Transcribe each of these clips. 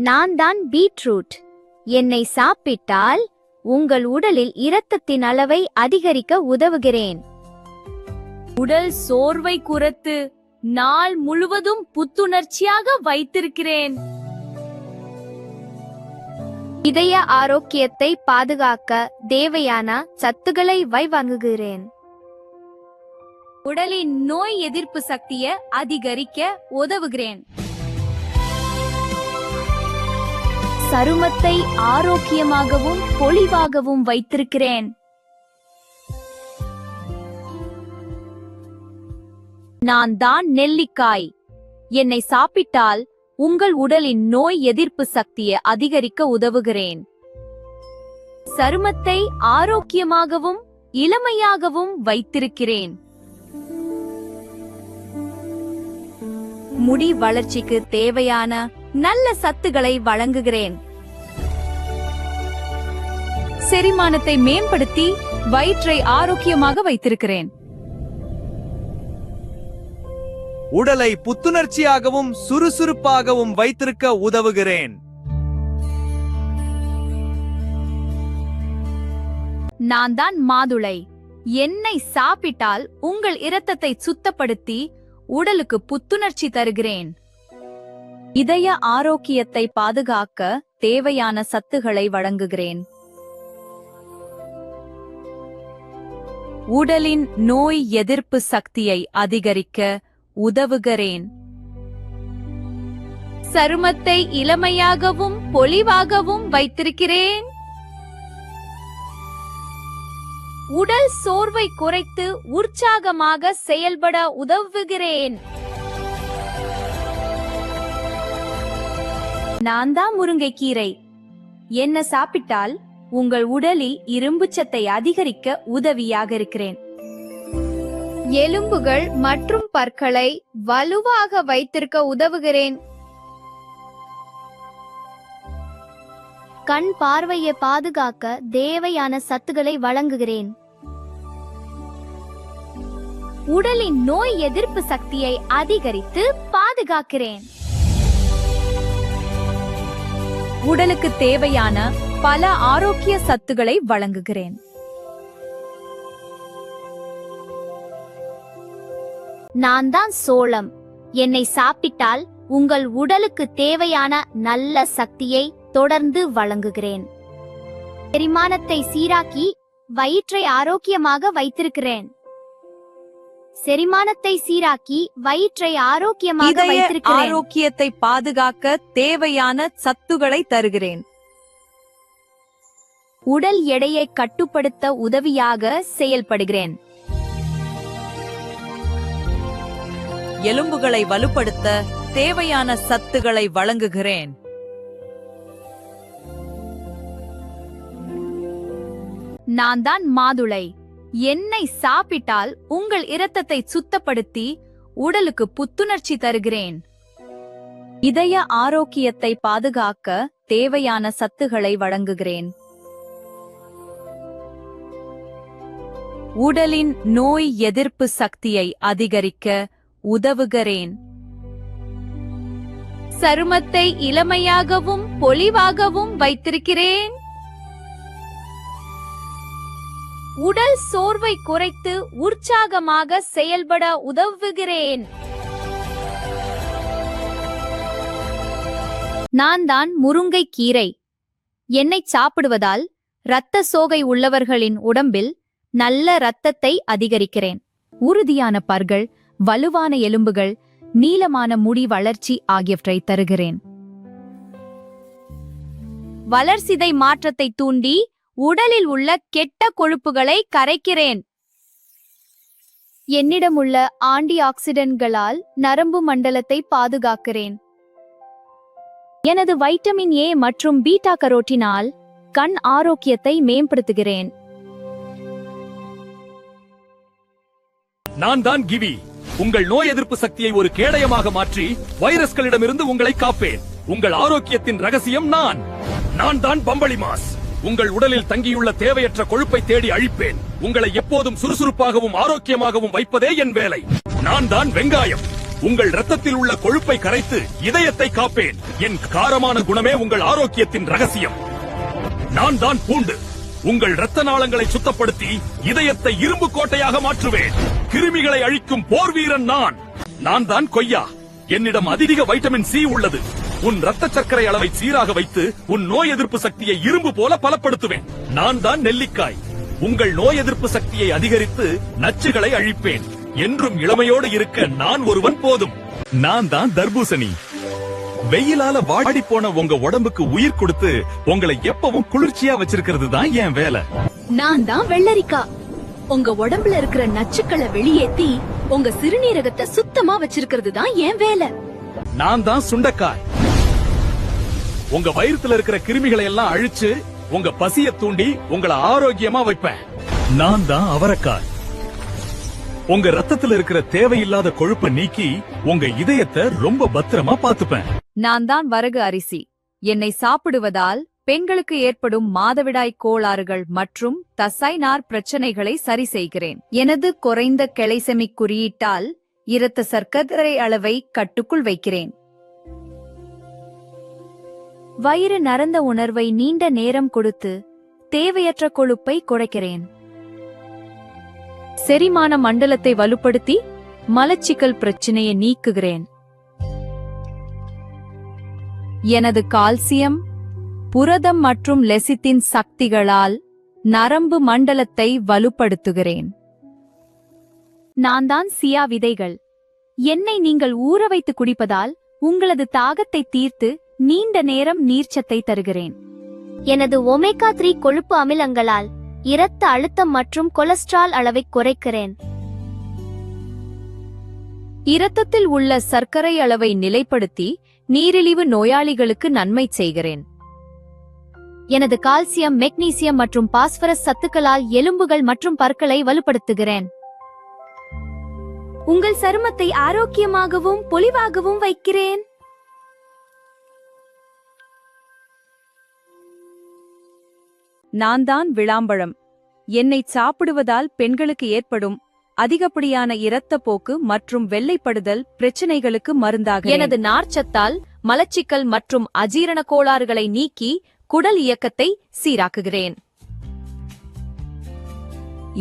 நான் தான் பீட்ரூட். என்னை சாப்பிட்டால் உங்கள் உடலில் இரத்தத்தின் அளவை அதிகரிக்க உதவுகிறேன். உடல் சோர்வை குறைத்து நாள் முழுவதும் புத்துணர்ச்சியாக வைத்திருக்கிறேன். இதய ஆரோக்கியத்தை பாதுகாக்க தேவையான சத்துக்களை வழங்குகிறேன். உடலின் நோய் எதிர்ப்பு சக்தியை அதிகரிக்க உதவுகிறேன். சருமத்தை ஆரோக்கியமாகவும் பொலிவாகவும் வைத்திருக்கிறேன். நான் தான் நெல்லிக்காய். என்னை சாப்பிட்டால் உங்கள் உடலின் நோய் எதிர்ப்பு சக்தியை அதிகரிக்க உதவுகிறேன். சருமத்தை ஆரோக்கியமாகவும் இளமையாகவும் வைத்திருக்கிறேன். முடி வளர்ச்சிக்கு தேவையான நல்ல சத்துக்களை வழங்குகிறேன். செரிமானத்தை மேம்படுத்தி வயிற்றை ஆரோக்கியமாக வைத்திருக்கிறேன். உடலை புத்துணர்ச்சியாகவும் சுறுசுறுப்பாகவும் வைத்திருக்க உதவுகிறேன். நான் தான் மாதுளை. என்னை சாப்பிட்டால் உங்கள் இரத்தத்தை சுத்தப்படுத்தி உடலுக்கு புத்துணர்ச்சி தருகிறேன். இதய ஆரோக்கியத்தை பாதுகாக்க தேவையான சத்துக்களை வழங்குகிறேன். உடலின் நோய் எதிர்ப்பு சக்தியை அதிகரிக்க உதவுகிறேன். சருமத்தை இளமையாகவும் பொலிவாகவும் வைத்திருக்கிறேன். உடல் சோர்வை குறைத்து உற்சாகமாக செயல்பட உதவுகிறேன். நான் தான் முருங்கைக்கீரை. என்ன சாப்பிட்டால் உங்கள் உடலில் இரும்புச்சத்தை அதிகரிக்க உதவியாக இருக்கிறேன். எலும்புகள் மற்றும் பற்களை வலுவாக வைத்திருக்க உதவுகிறேன். கண் பார்வையை பாதுகாக்க தேவையான சத்துக்களை வழங்குகிறேன். உடலின் நோய் எதிர்ப்பு சக்தியை அதிகரித்து பாதுகாக்கிறேன். உடலுக்கு தேவையான பல ஆரோக்கிய சத்துக்களை வழங்குகிறேன். நான் தான் சோளம். என்னை சாப்பிட்டால் உங்கள் உடலுக்கு தேவையான நல்ல சக்தியை தொடர்ந்து வழங்குகிறேன். செரிமானத்தை சீராக்கி வயிற்றை ஆரோக்கியமாக வைத்திருக்கிறேன். செரிமானத்தை சீராக்கி வயிற்றை ஆரோக்கியமாக வைத்திருக்கிறேன். ஆரோக்கியத்தை பாதுகாக்க தேவையான சத்துக்களை தருகிறேன். உடல் எடையை கட்டுப்படுத்த உதவியாக செயல்படுகிறேன். எலும்புகளை வலுப்படுத்த தேவையான சத்துக்களை வழங்குகிறேன். நான் தான் மாதுளை. என்னை சாப்பிட்டால் உங்கள் இரத்தத்தை சுத்தப்படுத்தி உடலுக்கு புத்துணர்ச்சி தருகிறேன். இதய ஆரோக்கியத்தை பாதுகாக்க தேவையான சத்துக்களை வழங்குகிறேன். உடலின் நோய் எதிர்ப்பு சக்தியை அதிகரிக்க உதவுகிறேன். சருமத்தை இளமையாகவும் பொலிவாகவும் வைத்திருக்கிறேன். உடல் சோர்வை குறைத்து உற்சாகமாக செயல்பட உதவுகிறேன். நான் தான் முருங்கைக்கீரை. என்னை சாப்பிடுவதால் இரத்த சோகை உள்ளவர்களின் உடம்பில் நல்ல இரத்தத்தை அதிகரிக்கிறேன். உறுதியான பற்கள், வலுவான எலும்புகள், நீளமான முடி வளர்ச்சி ஆகியவற்றை தருகிறேன். வளர்சிதை மாற்றத்தை தூண்டி உடலில் உள்ள கெட்ட கொழுப்புகளை கரைக்கிறேன். என்னிடமுள்ள ஆன்டி ஆக்சிடென்ட்களால் நரம்பு மண்டலத்தை பாதுகாக்கிறேன். எனது வைட்டமின் ஏ மற்றும் பீட்டா கரோட்டினால் கண் ஆரோக்கியத்தை மேம்படுத்துகிறேன். நான் தான் கிவி. உங்கள் நோய் எதிர்ப்பு சக்தியை ஒரு கேடயமாக மாற்றி வைரஸ்களிடமிருந்து உங்களை காப்பேன். உங்கள் ஆரோக்கியத்தின் ரகசியம் நான் தான் பம்பளி மாஸ். உங்கள் உடலில் தங்கியுள்ள தேவையற்ற கொழுப்பை தேடி அழிப்பேன். உங்களை எப்போதும் சுறுசுறுப்பாகவும் ஆரோக்கியமாகவும் வைப்பதே என் வேலை. நான் தான் வெங்காயம். உங்கள் ரத்தத்தில் உள்ள கொழுப்பை கரைத்து இதயத்தை காப்பேன். என் காரமான குணமே உங்கள் ஆரோக்கியத்தின் ரகசியம். நான் தான் பூண்டு. உங்கள் இரத்த நாளங்களை சுத்தப்படுத்தி இதயத்தை இரும்பு கோட்டையாக மாற்றுவேன். கிருமிகளை அழிக்கும் போர் வீரன் நான். நான் தான் கொய்யா. என்னிடம் அதிக வைட்டமின் சி உள்ளது. உன் ரத்த சர்க்கரை அளவை சீராக வைத்து உன் நோய் எதிர்ப்பு சக்தியை இரும்பு போல பலப்படுத்துவேன். நான் தான் நெல்லிக்காய். உங்கள் நோய் எதிர்ப்பு சக்தியை அதிகரித்து நச்சுகளை அழிப்பேன். என்றும் இளமையோடு இருக்க நான் ஒருவன் போதும். நான் தான் தர்பூசணி. வெயிலால வாடி போன உங்க உடம்புக்கு உயிர் கொடுத்து உங்களை எப்பவும் குளிர்ச்சியா வச்சிருக்கிறது தான் என் வேலை. நான் தான் வெள்ளரிக்கா. உங்க உடம்புல இருக்கிற நச்சுக்களை வெளியேத்தி உங்க சிறுநீரகத்தை சுத்தமா வச்சிருக்கிறது தான் என் வேலை. நான் தான் சுண்டைக்காய். உங்க வயித்துல இருக்கிற கிருமிகளை எல்லாம் அழிச்சு உங்க பசிய தூண்டி உங்களை ஆரோக்கியமா வைப்பேன். நான் தான் அவரைக்காய். உங்க ரத்தத்துல இருக்கிற தேவையில்லாத கொழுப்பை நீக்கி உங்க இதயத்தை ரொம்ப பத்திரமா பாத்துப்பேன். நான் தான் வரகு அரிசி. என்னை சாப்பிடுவதால் பெண்களுக்கு ஏற்படும் மாதவிடாய் கோளாறுகள் மற்றும் தசைநார் பிரச்சனைகளை சரி செய்கிறேன். எனது குறைந்த கிளைசெமிக் குறியீட்டால் இரத்த சர்க்கரை அளவை கட்டுக்குள் வைக்கிறேன். வயிறு நரந்த உணர்வை நீண்ட நேரம் கொடுத்து தேவையற்ற கொழுப்பை குறைக்கிறேன். செரிமான மண்டலத்தை வலுப்படுத்தி மலச்சிக்கல் பிரச்சனையை நீக்குகிறேன். எனது கால்சியம், புரதம் மற்றும் லெசித்தின் சக்திகளால் நரம்பு மண்டலத்தை வலுப்படுத்துகிறேன். நான் தான் சியா விதைகள். என்னை நீங்கள் ஊற வைத்து குடிப்பதால் உங்களது தாகத்தை தீர்த்து நீண்ட நேரம் நீர்ச்சத்தை தருகிறேன். எனது ஒமேகா 3 கொழுப்பு அமிலங்களால் இரத்த அழுத்தம் மற்றும் கொலஸ்ட்ரால் அளவை குறைக்கிறேன். இரத்தத்தில் உள்ள சர்க்கரை அளவை நிலைப்படுத்தி நீரிழிவு நோயாளிகளுக்கு நன்மை செய்கிறேன். எனது கால்சியம், மெக்னீசியம் மற்றும் பாஸ்பரஸ் சத்துக்களால் எலும்புகள் மற்றும் பற்களை வலுப்படுத்துகிறேன். உங்கள் சருமத்தை ஆரோக்கியமாகவும் பொலிவாகவும் வைக்கிறேன். நான் தான் விளாம்பழம். என்னை சாப்பிடுவதால் பெண்களுக்கு ஏற்படும் அதிகப்படியான இரத்தப்போக்கு மற்றும் வெள்ளைப்படுதல் பிரச்சனைகளுக்கு மருந்தாக எனது நார்ச்சத்தால் மலச்சிக்கல் மற்றும் அஜீரண கோளாறுகளை நீக்கி குடல் இயக்கத்தை சீராக்குகிறேன்.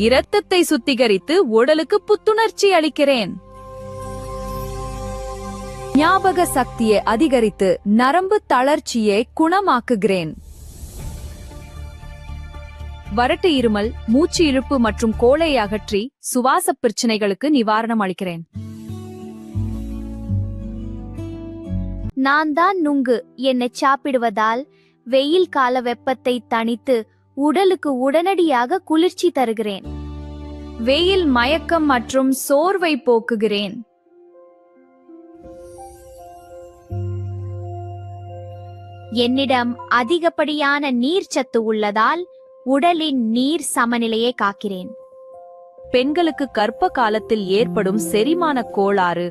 இரத்தத்தை சுத்திகரித்து உடலுக்கு புத்துணர்ச்சி அளிக்கிறேன். ஞாபக சக்தியை அதிகரித்து நரம்பு தளர்ச்சியை குணமாக்குகிறேன். வறட்டு இருமல், மூச்சு இழுப்பு மற்றும் கோழையை அகற்றி சுவாச பிரச்சனைகளுக்கு நிவாரணம் அளிக்கிறேன். நான் தான் நுங்கு. என்னை சாப்பிடுவதால் வெயில் கால வெப்பத்தை தணித்து உடலுக்கு உடனடியாக குளிர்ச்சி தருகிறேன். வெயில் மயக்கம் மற்றும் சோர்வை போக்குகிறேன். என்னிடம் அதிகப்படியான நீர்ச்சத்து உள்ளதால் உடலின் நீர் சமநிலையை காக்கிறேன். பெண்களுக்கு கர்ப்ப காலத்தில் ஏற்படும் செரிமான கோளாறு,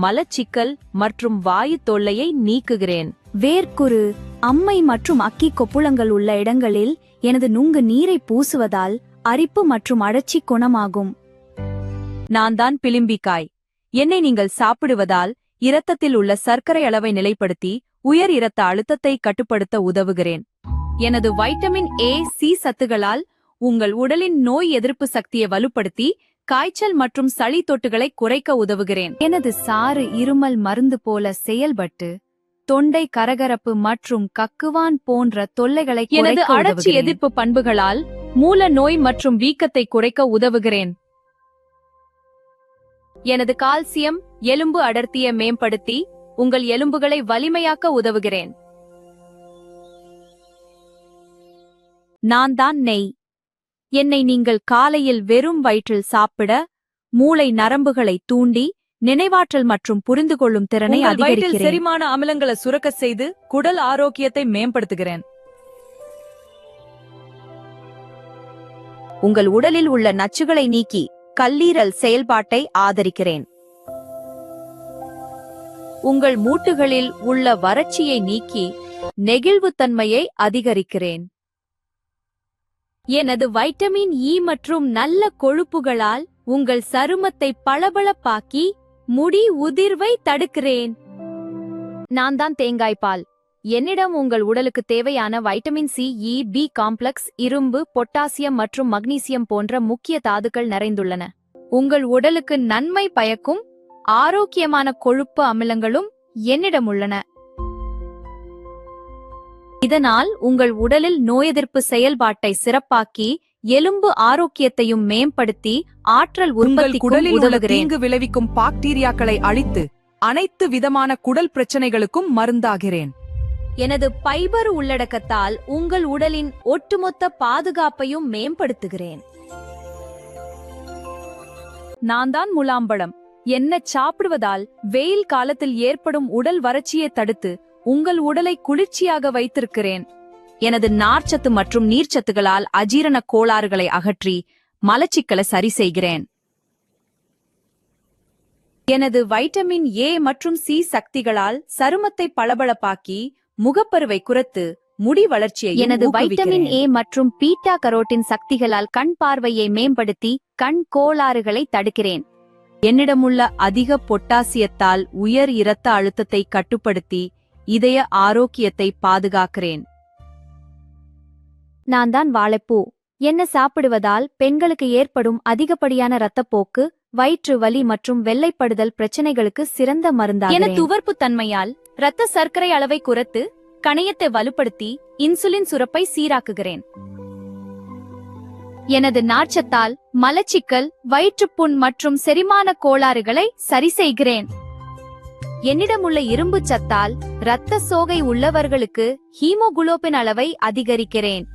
மலச்சிக்கல் மற்றும் வாயு தொல்லையை நீக்குகிறேன். வேர்க்குரு, அம்மை மற்றும் அக்கி கொப்புளங்கள் உள்ள இடங்களில் எனது நுங்கு நீரை பூசுவதால் அரிப்பு மற்றும் அழற்சி குணமாகும். நான் தான் பிலிம்பிக்காய். என்னை நீங்கள் சாப்பிடுவதால் இரத்தத்தில் உள்ள சர்க்கரை அளவை நிலைப்படுத்தி உயர் இரத்த அழுத்தத்தை கட்டுப்படுத்த உதவுகிறேன். எனது வைட்டமின் ஏ, சி சத்துகளால் உங்கள் உடலின் நோய் எதிர்ப்பு சக்தியை வலுப்படுத்தி காய்ச்சல் மற்றும் சளி தொட்டுகளை குறைக்க உதவுகிறேன். எனது சாறு இருமல் மருந்து போல செயல்பட்டு தொண்டை கரகரப்பு மற்றும் கக்குவான் போன்ற தொல்லைகளை எனது குறைக்க அழற்சி உதவுகிறேன். எதிர்ப்பு பண்புகளால் மூல நோய் மற்றும் வீக்கத்தை குறைக்க உதவுகிறேன். எனது கால்சியம் எலும்பு அடர்த்தியை மேம்படுத்தி உங்கள் எலும்புகளை வலிமையாக்க உதவுகிறேன். நான் தான் நெய். என்னை நீங்கள் காலையில் வெறும் வயிற்றில் சாப்பிட மூளை நரம்புகளை தூண்டி நினைவாற்றல் மற்றும் புரிந்துகொள்ளும் திறனை அதிகரிக்கிறேன். செரிமான அமிலங்களை சுரக்க செய்து குடல் ஆரோக்கியத்தை மேம்படுத்துகிறேன். உங்கள் உடலில் உள்ள நச்சுகளை நீக்கி கல்லீரல் செயல்பாட்டை ஆதரிக்கிறேன். உங்கள் மூட்டுகளில் உள்ள வறட்சியை நீக்கி நெகிழ்வுத்தன்மையை அதிகரிக்கிறேன். எனது வைட்டமின் இ மற்றும் நல்ல கொழுப்புகளால் உங்கள் சருமத்தை பளபளப்பாக்கி முடி உதிர்வை தடுக்கிறேன். நான் தான் தேங்காய் பால். என்னிடம் உங்கள் உடலுக்கு தேவையான வைட்டமின் சி, இ, பி காம்ப்ளெக்ஸ், இரும்பு, பொட்டாசியம் மற்றும் மக்னீசியம் போன்ற முக்கிய தாதுக்கள் நிறைந்துள்ளன. உங்கள் உடலுக்கு நன்மை பயக்கும் ஆரோக்கியமான கொழுப்பு அமிலங்களும் என்னிடம் உள்ளன. இதனால் உங்கள் உடலில் நோய் எதிர்ப்பு செயல்பாட்டை சிறப்பாக்கி எலும்பு ஆரோக்கியத்தையும் மேம்படுத்தி ஆற்றல் உங்கள் உற்பத்திக்கும் குடலில் உள்ள உதவுகிறேன். தீங்கு விளைவிக்கும் பாக்டீரியாக்களை அழித்து அனைத்து விதமான குடல் பிரச்சனைகளுக்கும் மருந்தாகிறேன். எனது பைபர் உள்ளடக்கத்தால் உங்கள் உடலின் ஒட்டுமொத்த பாதுகாப்பையும் மேம்படுத்துகிறேன். நான் தான் முலாம்பழம். என்ன சாப்பிடுவதால் வெயில் காலத்தில் ஏற்படும் உடல் வறட்சியை தடுத்து உங்கள் உடலை குளிர்ச்சியாக வைத்திருக்கிறேன். எனது நார்ச்சத்து மற்றும் நீர்ச்சத்துகளால் அஜீரண கோளாறுகளை அகற்றி மலச்சிக்கலை சரி செய்கிறேன். எனது வைட்டமின் ஏ மற்றும் சி சக்திகளால் சருமத்தை பளபளப்பாக்கி முகப்பருவை குறைத்து முடி வளர்ச்சியை எனது வைட்டமின் ஏ மற்றும் பீட்டா கரோட்டின் சக்திகளால் கண் பார்வையை மேம்படுத்தி கண் கோளாறுகளை தடுக்கிறேன். என்னிடமுள்ள அதிக பொட்டாசியத்தால் உயர் இரத்த அழுத்தத்தை கட்டுப்படுத்தி இதய ஆரோக்கியத்தை பாதுகாக்கிறேன். நான் தான் வாழைப்பூ. என்ன சாப்பிடுவதால் பெண்களுக்கு ஏற்படும் அதிகப்படியான இரத்தப்போக்கு, வயிற்று வலி மற்றும் வெள்ளைப்படுதல் பிரச்சனைகளுக்கு சிறந்த மருந்தாகிறேன். என துவர்ப்பு தன்மையால் இரத்த சர்க்கரை அளவை குறைத்து கணையத்தை வலுப்படுத்தி இன்சுலின் சுரப்பை சீராக்குகிறேன். எனது நார்ச்சத்தால் மலச்சிக்கல், வயிற்றுப்புண் மற்றும் செரிமான கோளாறுகளை சரி செய்கிறேன். என்னிடமுள்ள இரும்பு சத்தால் இரத்த சோகை உள்ளவர்களுக்கு ஹீமோகுளோபின் அளவை அதிகரிக்கிறேன்.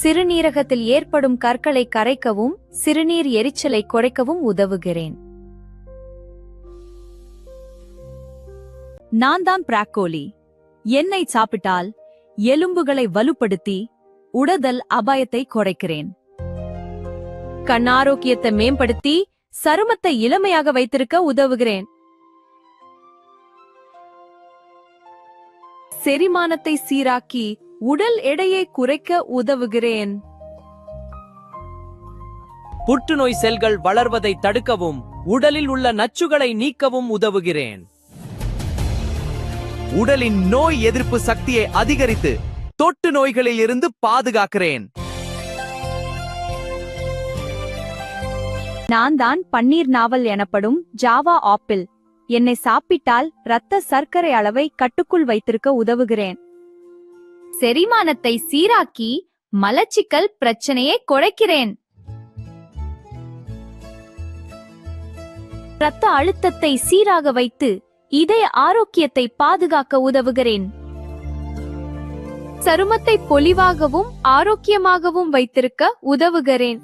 சிறுநீரகத்தில் ஏற்படும் கற்களை கரைக்கவும் சிறுநீர் எரிச்சலை குறைக்கவும் உதவுகிறேன். நான் தான் பிராக்கோலி. எண்ணெய் சாப்பிட்டால் எலும்புகளை வலுப்படுத்தி உடல் அபாயத்தை குறைக்கிறேன். கண் ஆரோக்கியத்தை மேம்படுத்தி சருமத்தை இளமையாக வைத்திருக்க உதவுகிறேன். செரிமானத்தை சீராக்கி உடல் எடையை குறைக்க உதவுகிறேன். புற்றுநோய் செல்கள் வளர்வதை தடுக்கவும் உடலில் உள்ள நச்சுகளை நீக்கவும் உதவுகிறேன். உடலின் நோய் எதிர்ப்பு சக்தியை அதிகரித்து தொற்று நோய்களில் இருந்து பாதுகாக்கிறேன். நான் தான் பன்னீர் நாவல் எனப்படும் ஜாவா ஆப்பிள். என்னை சாப்பிட்டால் இரத்த சர்க்கரை அளவை கட்டுக்குள் வைத்திருக்க உதவுகிறேன். செரிமானத்தை சீராக்கி மலச்சிக்கல் பிரச்சனையை குறைக்கிறேன். இரத்த அழுத்தத்தை சீராக வைத்து இதய ஆரோக்கியத்தை பாதுகாக்க உதவுகிறேன். சருமத்தை பொலிவாகவும் ஆரோக்கியமாகவும் வைத்திருக்க உதவுகிறேன்.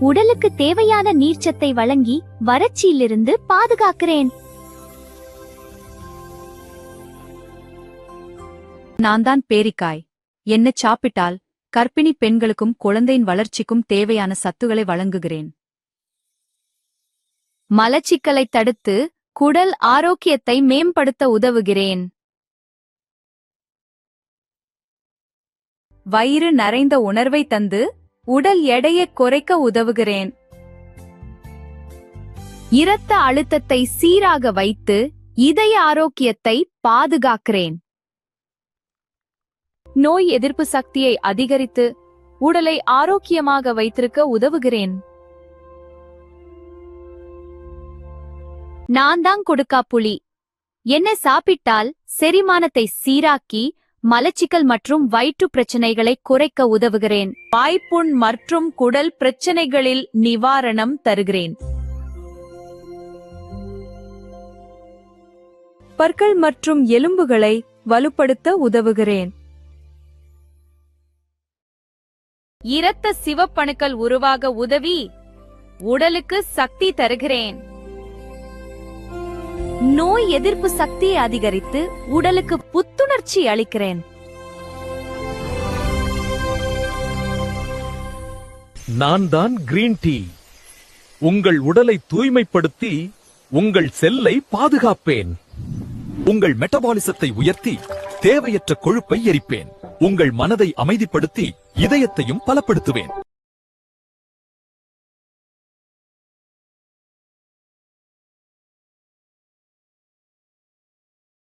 உடலுக்கு தேவையான நீர்ச்சத்தை வழங்கி வறட்சியிலிருந்து பாதுகாக்கிறேன். நான் தான் பேரிக்காய். என்ன சாப்பிட்டால் கர்ப்பிணி பெண்களுக்கும் குழந்தையின் வளர்ச்சிக்கும் தேவையான சத்துக்களை வழங்குகிறேன். மலச்சிக்கலை தடுத்து குடல் ஆரோக்கியத்தை மேம்படுத்த உதவுகிறேன். வயிறு நிறைந்த உணர்வை தந்து உடல் எடையை குறைக்க உதவுகிறேன். இரத்த அழுத்தத்தை சீராக வைத்து இதய ஆரோக்கியத்தை பாதுகாக்கிறேன். நோய் எதிர்ப்பு சக்தியை அதிகரித்து உடலை ஆரோக்கியமாக வைத்திருக்க உதவுகிறேன். நான் தான் கொடுக்காப்புளி. என்ன சாப்பிட்டால் செரிமானத்தை சீராக்கி மலச்சிக்கல் மற்றும் வயிற்று பிரச்சனைகளை குறைக்க உதவுகிறேன். வாய்ப்புண் மற்றும் குடல் பிரச்சனைகளில் நிவாரணம் தருகிறேன். பற்கள் மற்றும் எலும்புகளை வலுப்படுத்த உதவுகிறேன். இரத்த சிவப்பணுக்கள் உருவாக உதவி உடலுக்கு சக்தி தருகிறேன். நோய் எதிர்ப்பு சக்தியை அதிகரித்து உடலுக்கு புத்துணர்ச்சி அளிக்கிறேன். நான் தான் கிரீன் டீ. உங்கள் உடலை தூய்மைப்படுத்தி உங்கள் செல்லை பாதுகாப்பேன். உங்கள் மெட்டபாலிசத்தை உயர்த்தி தேவையற்ற கொழுப்பை எரிப்பேன். உங்கள் மனதை அமைதிப்படுத்தி இதயத்தையும் பலப்படுத்துவேன்.